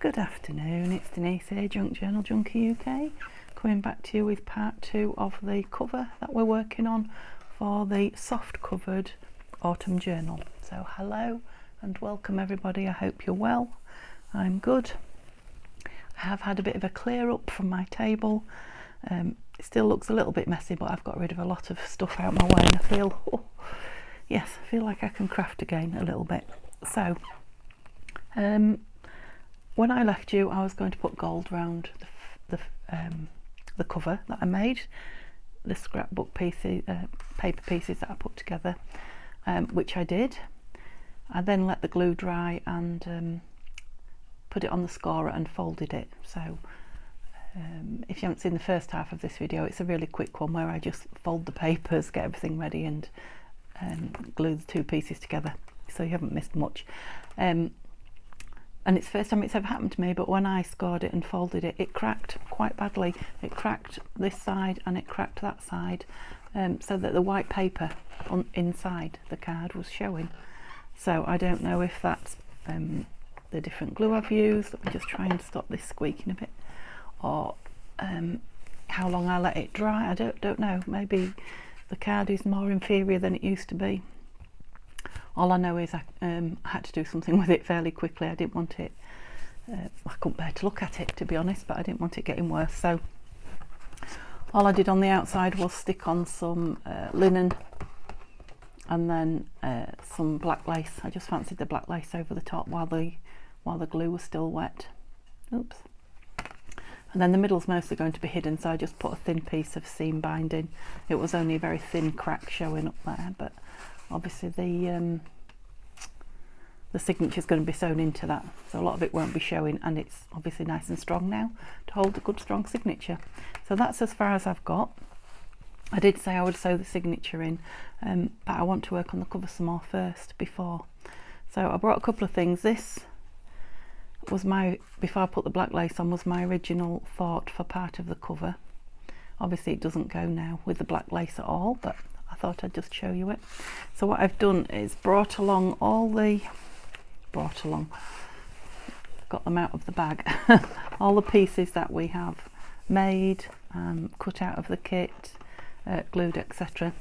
Good afternoon, it's Denise here, Junk Journal Junkie UK, coming back to you with part 2 of the cover that we're working on for the soft covered autumn journal. So hello and welcome everybody, I hope you're well. I'm good. I have had a bit of a clear up from my table. It still looks a little bit messy, but I've got rid of a lot of stuff out my way and I feel, I feel like I can craft again a little bit. So when I left you, I was going to put gold around the cover that I made, the scrapbook pieces, paper pieces that I put together, which I did. I then let the glue dry and put it on the scorer and folded it. So if you haven't seen the first half of this video, it's a really quick one where I just fold the papers, get everything ready and glue the two pieces together, so you haven't missed much. And it's the first time it's ever happened to me, but when I scored it and folded it, it cracked quite badly. It cracked this side and it cracked that side, so that the white paper on inside the card was showing. So I don't know if that's the different glue I've used. Let me just try and stop this squeaking a bit, or how long I let it dry. I don't know. Maybe the card is more inferior than it used to be. All I know is I had to do something with it fairly quickly. I didn't want it, I couldn't bear to look at it, to be honest, but I didn't want it getting worse. So all I did on the outside was stick on some linen and then some black lace. I just fancied the black lace over the top while the glue was still wet. Oops. And then the middle's mostly going to be hidden, so I just put a thin piece of seam binding. It was only a very thin crack showing up there, but obviously the signature is going to be sewn into that, so a lot of it won't be showing, and it's obviously nice and strong now to hold a good strong signature. So that's as far as I've got. I did say I would sew the signature in, but I want to work on the cover some more first before. So I brought a couple of things. This was before I put the black lace on, was my original thought for part of the cover. Obviously it doesn't go now with the black lace at all, but I thought I'd just show you it. So what I've done is got them out of the bag, all the pieces that we have made, cut out of the kit, glued, etc.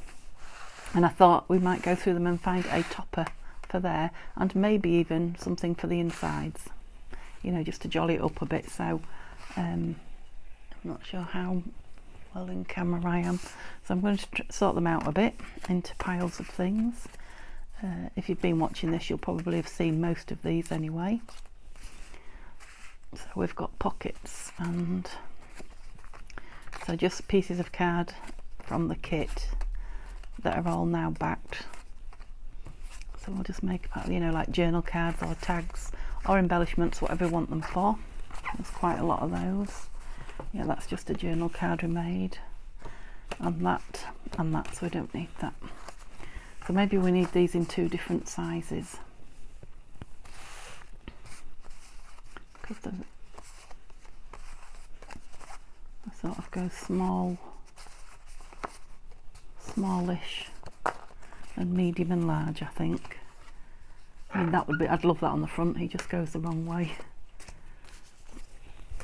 And I thought we might go through them and find a topper for there, and maybe even something for the insides, you know, just to jolly it up a bit. So I'm not sure how well in camera I am, so I'm going to sort them out a bit into piles of things. If you've been watching this, you'll probably have seen most of these anyway. So we've got pockets, and so just pieces of card from the kit that are all now backed. So we'll just make about, you know, like journal cards or tags or embellishments, whatever you want them for. There's quite a lot of those. Yeah, that's just a journal card we made, and that, so we don't need that. So maybe we need these in two different sizes, because they sort of go smallish, and medium and large, I think. I mean, that would be, I'd love that on the front. He just goes the wrong way.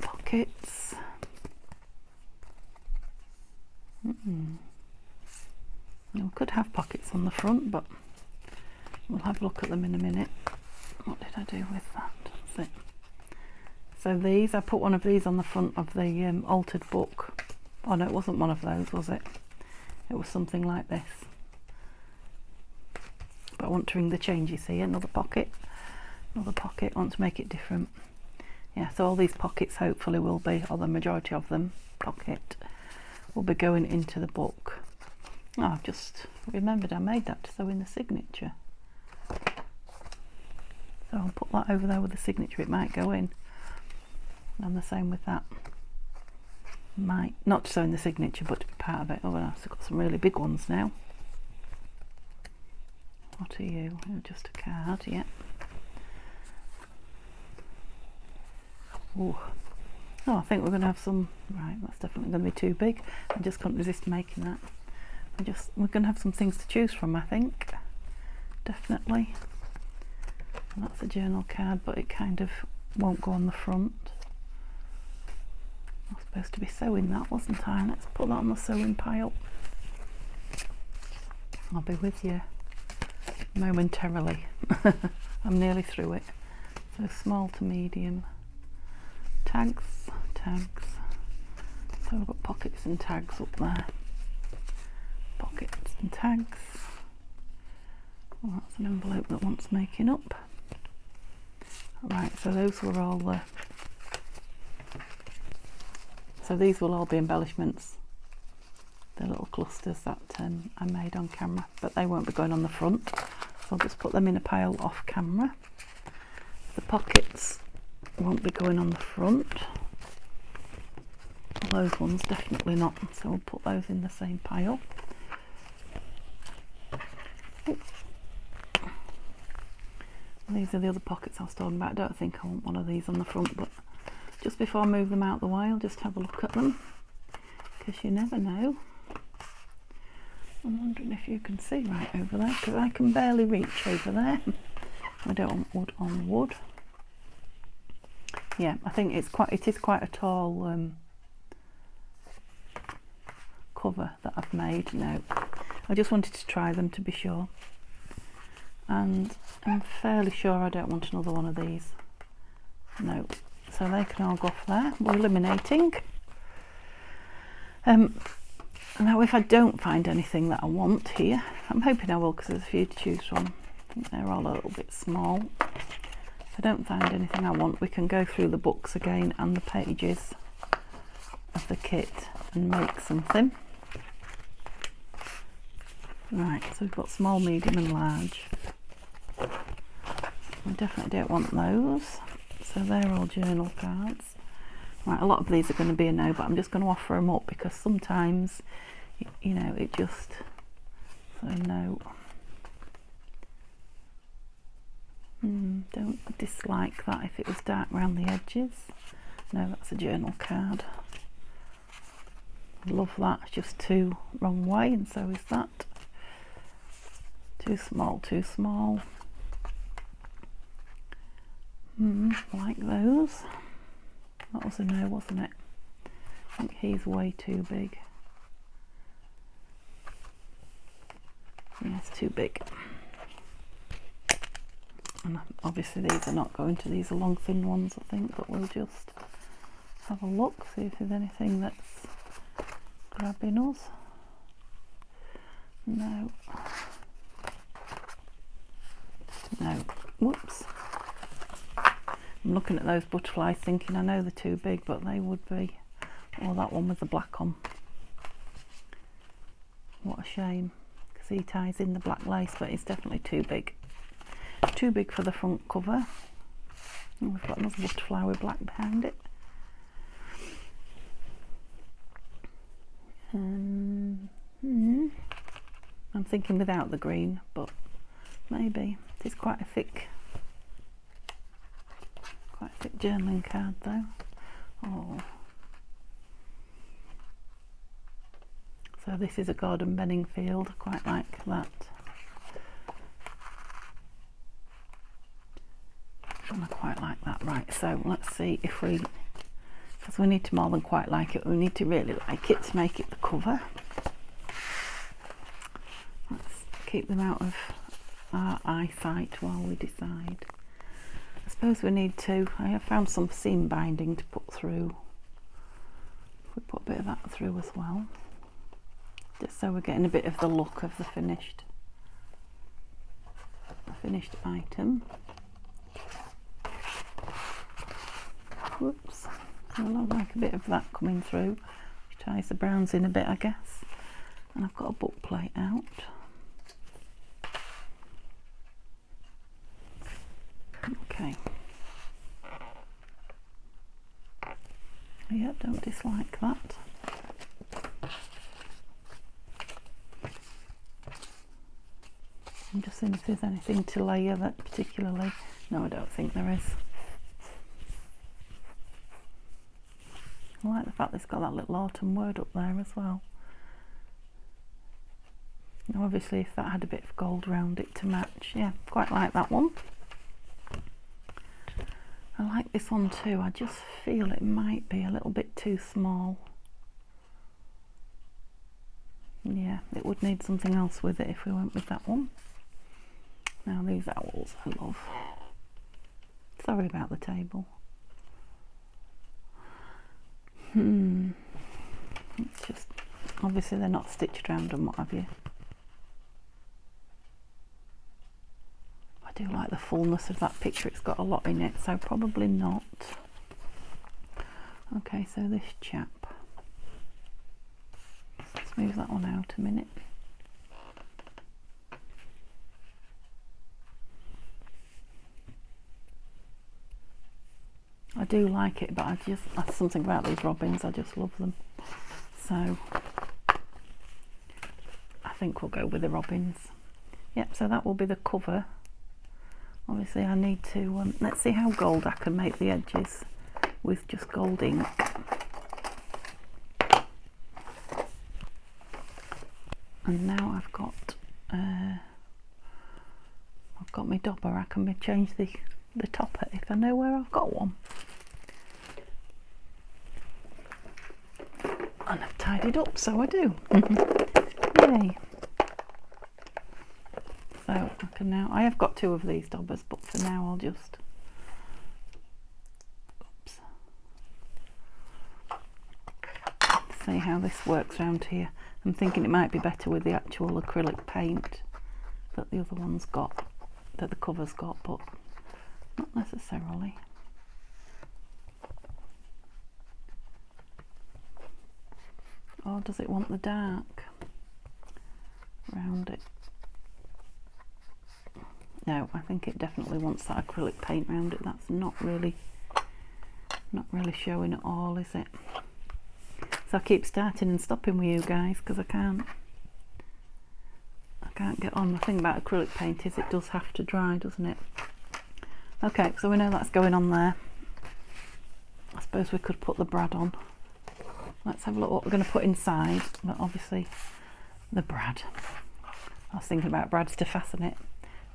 Pockets. We could have pockets on the front, but we'll have a look at them in a minute. What did I do with that? That's it. So these, I put one of these on the front of the altered book. Oh no, it wasn't one of those, was it? It was something like this. But I want to ring the changes here. Another pocket. I want to make it different. Yeah, so all these pockets hopefully will be, or the majority of them, will be going into the book. Oh, I've just remembered I made that to sew in the signature. So I'll put that over there with the signature, it might go in. And the same with that. Might, not to sew in the signature, but to be part of it. Oh, I've got some really big ones now. What are you? You're just a card, yeah. Ooh. Oh, I think we're going to have some, right, that's definitely going to be too big. I just couldn't resist making that. We're going to have some things to choose from, I think. Definitely. And that's a journal card, but it kind of won't go on the front. I was supposed to be sewing that, wasn't I? Let's put that on the sewing pile. I'll be with you momentarily. I'm nearly through it. So small to medium. Tags. So I've got pockets and tags up there. Pockets and tags. Well, that's an envelope that wants making up. Right, so those were all the... So these will all be embellishments. The little clusters that I made on camera, but they won't be going on the front. So I'll just put them in a pile off camera. The pockets won't be going on the front. Those ones definitely not, so we'll put those in the same pile. These are the other pockets I was talking about. I don't think I want one of these on the front, but just before I move them out the way, I'll just have a look at them, because you never know. I'm wondering if you can see right over there, because I can barely reach over there. I don't want wood on wood. Yeah, I think it is quite a tall cover that I've made now. I just wanted to try them to be sure, and I'm fairly sure I don't want another one of these. No, so they can all go off there. We're eliminating. Now if I don't find anything that I want here, I'm hoping I will, because there's a few to choose from. I think they're all a little bit small. If I don't find anything I want, we can go through the books again and the pages of the kit and make something. Right, so we've got small, medium and large. We definitely don't want those, so they're all journal cards. Right, a lot of these are going to be a no, but I'm just going to offer them up, because sometimes, you know, it just... So no. Don't dislike that if it was dark around the edges. No, that's a journal card. Love that, it's just too wrong way, and so is that. Too small, too small. Like those. That was a no, wasn't it? I think he's way too big. Yeah, it's too big. And obviously these are not going to, these are long thin ones I think, but we'll just have a look, see if there's anything that's grabbing us. No. No. Whoops. I'm looking at those butterflies thinking I know they're too big, but they would be. Oh, that one with the black on. What a shame, because he ties in the black lace, but it's definitely too big. Too big for the front cover. And we've got another butterfly with black behind it. I'm thinking without the green, but maybe. It is quite a thick journaling card though. Oh. So this is a Gordon Benningfield, I quite like that. And I quite like that. Right, so let's see if we, because we need to more than quite like it, we need to really like it to make it the cover. Let's keep them out of our eyesight while we decide. I suppose we need to, I have found some seam binding to put through. We put a bit of that through as well, just so we're getting a bit of the look of the finished item. Whoops, so I like a bit of that coming through, which ties the browns in a bit I guess. And I've got a book plate out. Okay. Yeah, don't dislike that. I'm just seeing if there's anything to layer that particularly. No, I don't think there is. I like the fact that it's got that little autumn word up there as well. Now obviously if that had a bit of gold around it to match, yeah, quite like that one. I like this one too. I just feel it might be a little bit too small. Yeah, it would need something else with it if we went with that one. Now these owls I love. Sorry about the table. It's just, obviously they're not stitched around and what have you. I do like the fullness of that picture, it's got a lot in it, so probably not. Okay, so this chap. Let's move that one out a minute. I do like it, but that's something about these robins, I just love them. So I think we'll go with the robins. Yep, so that will be the cover. Obviously I need to, let's see how gold I can make the edges with just gold ink. And now I've got my dobber, I can change the topper if I know where I've got one. And I've tidied up, so I do. Yay. So I can now, I have got 2 of these dobbers, but for now I'll just, oops, see how this works around here. I'm thinking it might be better with the actual acrylic paint that the other one's got, that the cover's got, but not necessarily. Or does it want the dark around it? No, I think it definitely wants that acrylic paint around it. That's not really showing at all, is it? So I keep starting and stopping with you guys because I can't get on. The thing about acrylic paint is it does have to dry, doesn't it? Okay, so we know that's going on there. I suppose we could put the brad on. Let's have a look what we're going to put inside. But obviously the brad. I was thinking about brads to fasten it.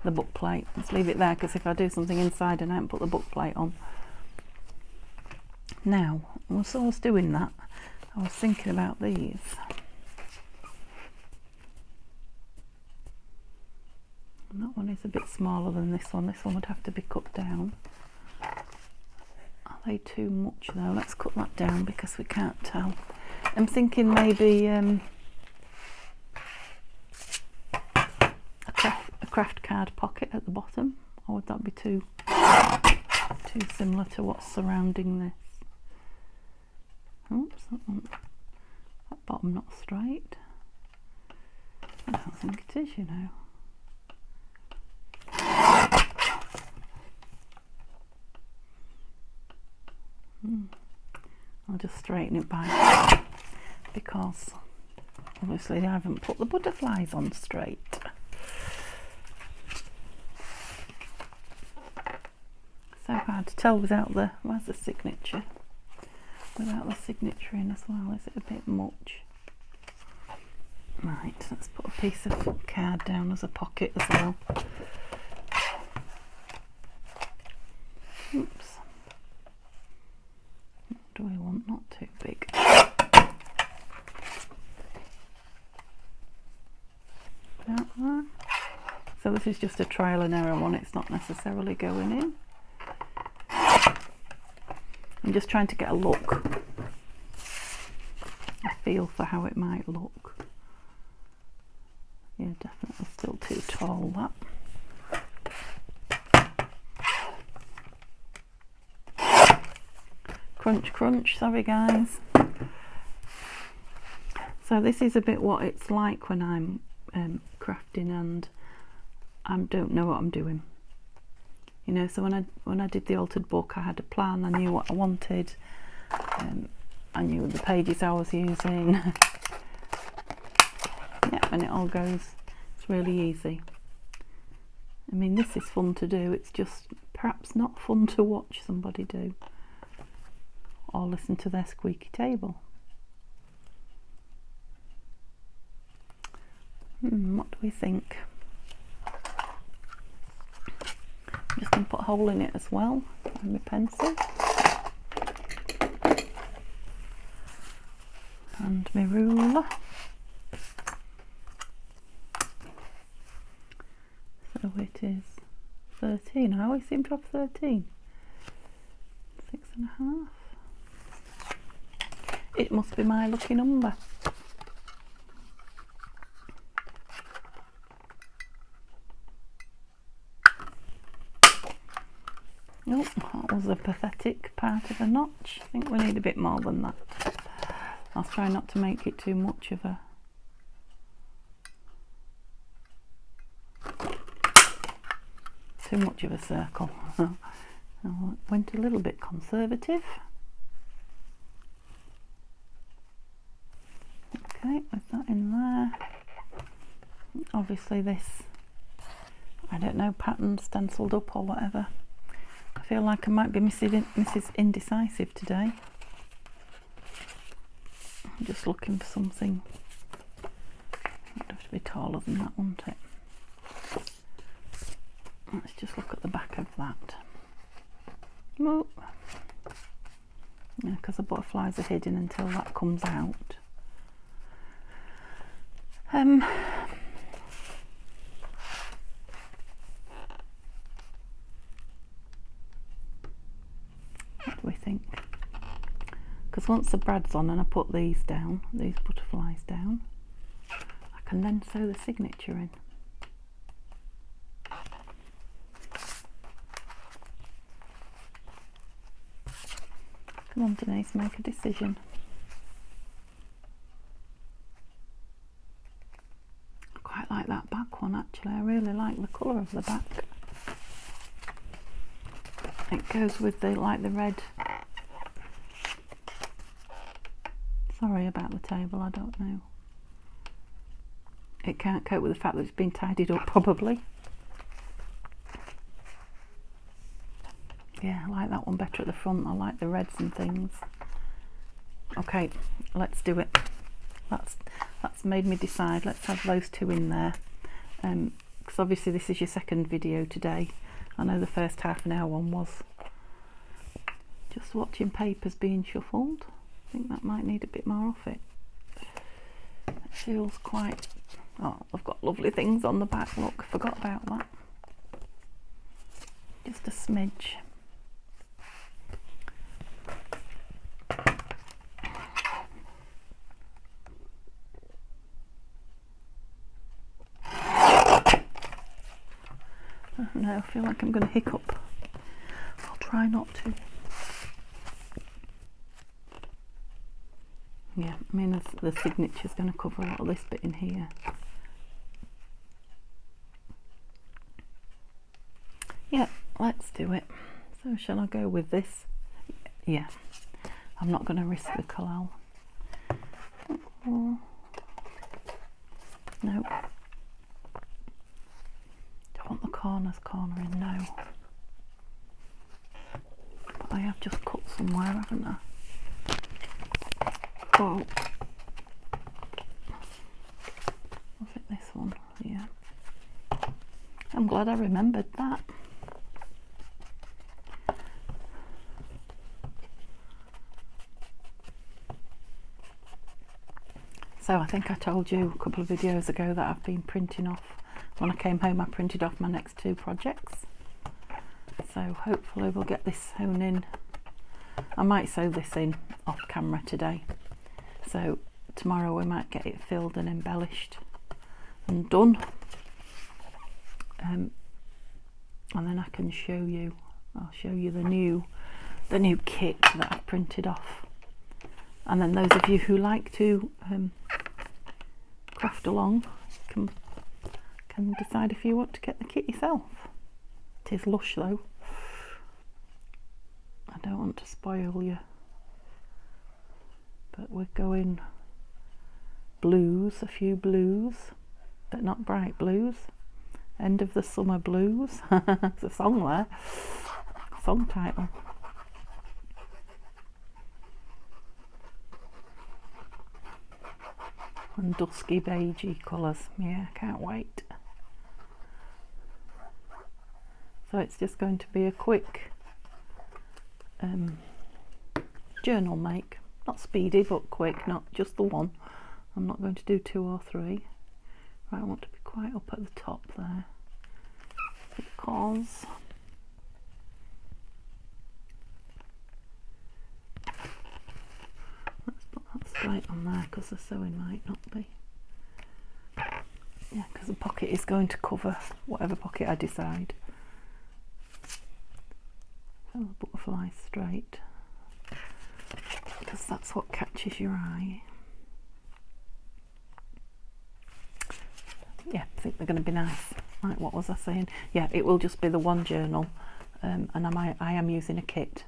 The book plate. Let's leave it there because if I do something inside and I haven't put the book plate on. Now, whilst I was doing that, I was thinking about these. And that one is a bit smaller than this one. This one would have to be cut down. Are they too much though? Let's cut that down because we can't tell. I'm thinking maybe a craft card pocket at the bottom, or would that be too similar to what's surrounding this? Oops, that bottom not straight. I don't think it is, you know. I'll just straighten it back because obviously I haven't put the butterflies on straight. So hard to tell without the, where's the signature? Without the signature in as well, is it a bit much? Right, let's put a piece of card down as a pocket as well. Oops. What do we want? Not too big. That one. So this is just a trial and error one, it's not necessarily going in. I'm just trying to get a look, a feel for how it might look. Yeah, definitely still too tall, that. Crunch, crunch, sorry guys. So this is a bit what it's like when I'm crafting and I don't know what I'm doing. You know, so when I did the altered book, I had a plan, I knew what I wanted, I knew the pages I was using. Yeah, and it all goes, it's really easy. I mean, this is fun to do, it's just perhaps not fun to watch somebody do or listen to their squeaky table. What do we think? I'm just going to put a hole in it as well. Find my pencil. And my ruler. So it is 13. I always seem to have 13. 6.5. It must be my lucky number. Oh, that was a pathetic part of a notch. I think we need a bit more than that. I'll try not to make it too much of a circle. I went a little bit conservative. Okay, with that in there. Obviously this, I don't know, pattern stenciled up or whatever. I feel like I might be Mrs. Indecisive today. I'm just looking for something. It'd have to be taller than that, wouldn't it? Let's just look at the back of that. Oh. Yeah, because the butterflies are hidden until that comes out. What do we think? Because once the brad's on and I put these down, these butterflies down, I can then sew the signature in. Come on, Denise, make a decision. I quite like that back one actually. I really like the colour of the back. It goes with the the red. Sorry about the table, I don't know. It can't cope with the fact that it's been tidied up probably. Yeah, I like that one better at the front. I like the reds and things. Okay, let's do it. That's made me decide. Let's have those two in there. Because obviously this is your second video today. I know the first half an hour one was just watching papers being shuffled. I think that might need a bit more of it. It feels quite... Oh, I've got lovely things on the back. Look, I forgot about that. Just a smidge. No, I feel like I'm going to hiccup. I'll try not to. Yeah, I mean the signature's going to cover a lot of this bit in here. Yeah, let's do it. So shall I go with this? Yeah, I'm not going to risk the collal. No. Don't want the corners cornering, no. But I have just cut somewhere, haven't I? Oh. Was it this one? Yeah. I'm glad I remembered that. So I think I told you a couple of videos ago that I've been printing off. When I came home I printed off my next two projects. So hopefully we'll get this sewn in. I might sew this in off camera today. So tomorrow we might get it filled and embellished and done. And then I can show you, I'll show you the new kit that I've printed off. And then those of you who like to craft along can decide if you want to get the kit yourself. It is lush though. I don't want to spoil you, but we're going blues, a few blues, but not bright blues. End of the summer blues. It's a song there, song title. And dusky beigey colours. Yeah, can't wait. So it's just going to be a quick journal make. Not speedy but quick, not just the one. I'm not going to do 2 or 3. Right, I want to be quite up at the top there because let's put that straight on there because the sewing might not be. Yeah, because the pocket is going to cover whatever pocket I decide. So the butterfly straight because that's what catches your eye. Yeah, I think they're going to be nice. Right, what was I saying? Yeah, it will just be the one journal, and I am using a kit,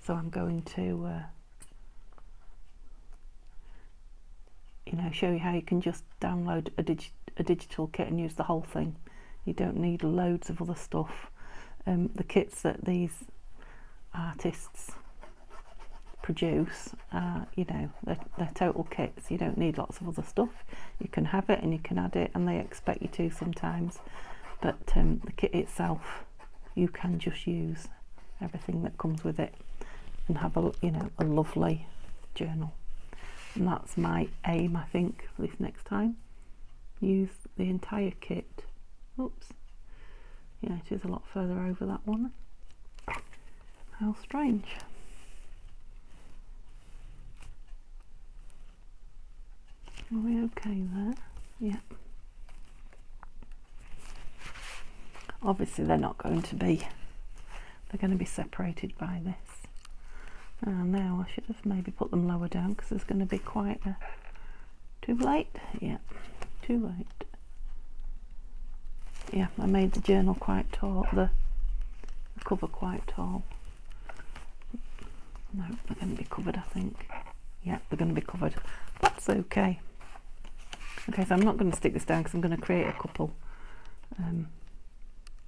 so I'm going to you know, show you how you can just download a digital kit and use the whole thing. You don't need loads of other stuff. The kits that these artists produce, you know, they're total kits. You don't need lots of other stuff. You can have it and you can add it, and they expect you to sometimes, but the kit itself, you can just use everything that comes with it and have a, you know, a lovely journal. And that's my aim, I think, this next time. Use the entire kit. Oops, yeah, it is a lot further over, that one. How strange. Are we okay there? Yeah. Obviously they're not going to be, they're going to be separated by this. Now I should have maybe put them lower down because there's going to be quite a... Too late? Yeah, too late. Yeah, I made the journal quite tall, the cover quite tall. No, they're going to be covered, I think. Yeah, they're going to be covered. That's okay. Okay, so I'm not going to stick this down because I'm going to create a couple.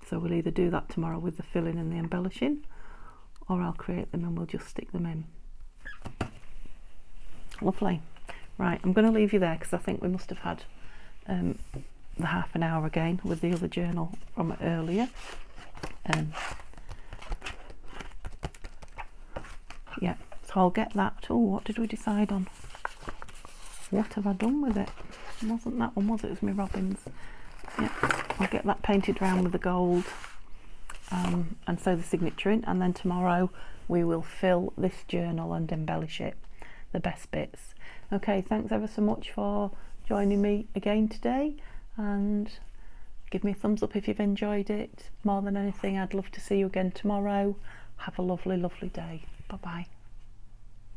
So we'll either do that tomorrow with the filling and the embellishing, or I'll create them and we'll just stick them in. Lovely. Right, I'm going to leave you there because I think we must have had the half an hour again with the other journal from earlier. Yeah, so I'll get that. Oh, what did we decide on? What have I done with it? It wasn't that one, was it? It was my Robins. Yeah, I'll get that painted round with the gold and sew the signature in, and then tomorrow we will fill this journal and embellish it, the best bits. Okay, thanks ever so much for joining me again today, and give me a thumbs up if you've enjoyed it. More than anything, I'd love to see you again tomorrow. Have a lovely, lovely day. Bye bye.